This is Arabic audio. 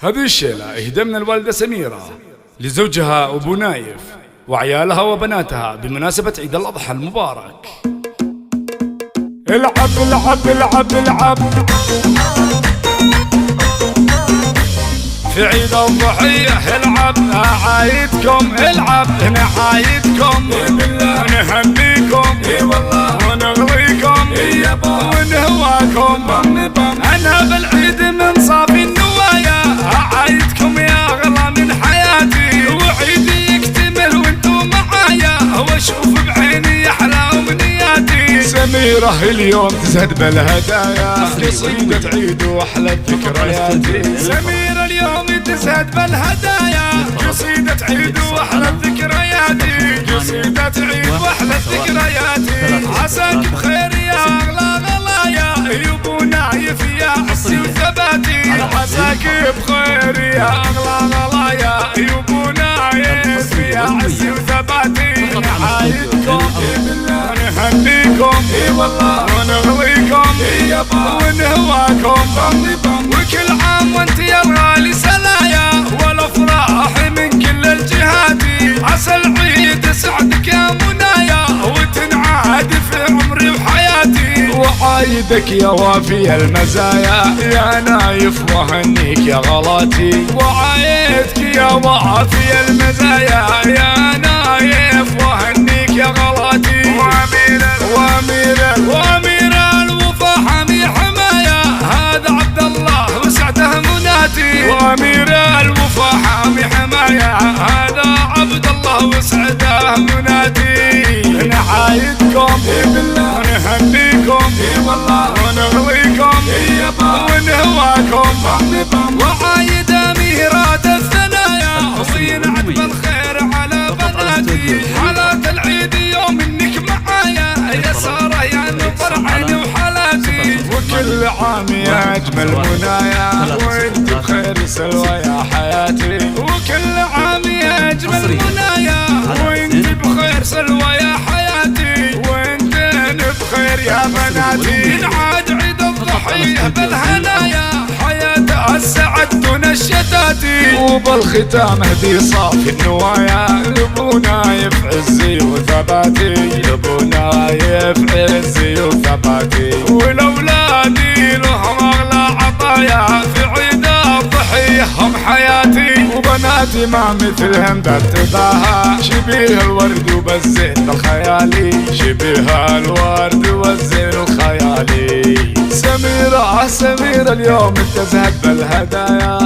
هذه الشيلة اهدى من الوالدة سميرة لزوجها أبو نايف وعيالها وبناتها بمناسبة عيد الأضحى المبارك. العب العب العب العب في عيد الضحية، العب عايدكم، العب نعايدكم ونهنيكم ونغريكم ونهواكم. أنا بالعيد من صافي النوايا عايدكم يا أغلى من حياتي، وعيدي يكتمل وانتم معايا واشوف بعيني أحلى أمنياتي. سميرة اليوم تزهد بالهدايا، قصيدة عيد وأحلى الذكريات. سميرة اليوم تزهد بالهدايا، قصيدة عيد وأحلى الذكريات، قصيدة عيد وأحلى الذكريات. عساك بخير يا أغلى غلايا يا أبو نايف يا عزي وثباتي. عساك بخير يا أغلى غلايا يا أبو نايف يا عزي وثباتي. نعايدكم ونهنيكم ونغريكم ونهواكم، وكل عام وانت يا الغالي سلايا والافراح من كل الجهات. عسى العيد يسعدك يا منايا وتنعاد في عمري وحياتي. وعايدك يا وافي المزايا يا نايف وهنيك يا غلاتي. وعايدك يا وافي المزايا يا نايف وهنيك يا غلاتي. وامير الوفا حمي حمايا هذا عبد الله وسعته مناتي. وامير الوفا حمي حمايا هذا عبد الله وسعته مناتي. نعايدكم ونهنيكم ونغريكم ونهواكم، وعايد اميرات الثنايا صينعت بالخير على بناتي. حالات العيد يوم انك معايا يا ساره يا نظر عيني وحالاتي. وكل عام يا اجمل منايا وانت بخير سلوى يا حياتي. وكل عام يا اجمل منايا وانت بخير سلوى يا حياتي. وانت بخير يا بناتي. ينعاد عيد الضحية بالهنايا حياة السعد دون الشتاتي. وبالختام هدي صافي النوايا لابو نايف عزي وثباتي. لابو نايف عزي وثباتي. ولولادي لهم اغلى عطايا في عيد الضحية هم حياتي. وبناتي ما مثلهم برتضاها شبيه الورد وبالزين الخيالي. شبيه الورد والزين الخيالي. سميرة اليوم تزهد بالهدايا